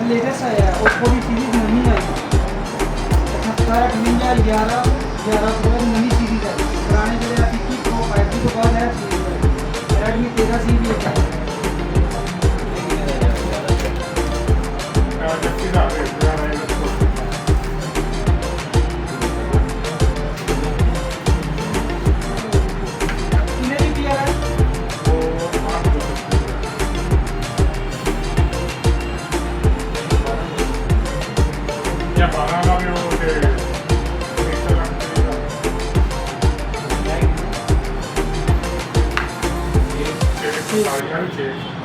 latest आया है और थोड़ी सीरीज नई आई है 11 11 नई सीरीज है पुराने जो है की 5G तो बाद है रेडमी 13 सी भी है ਸਾਰੀਆਂ ਵੀ 6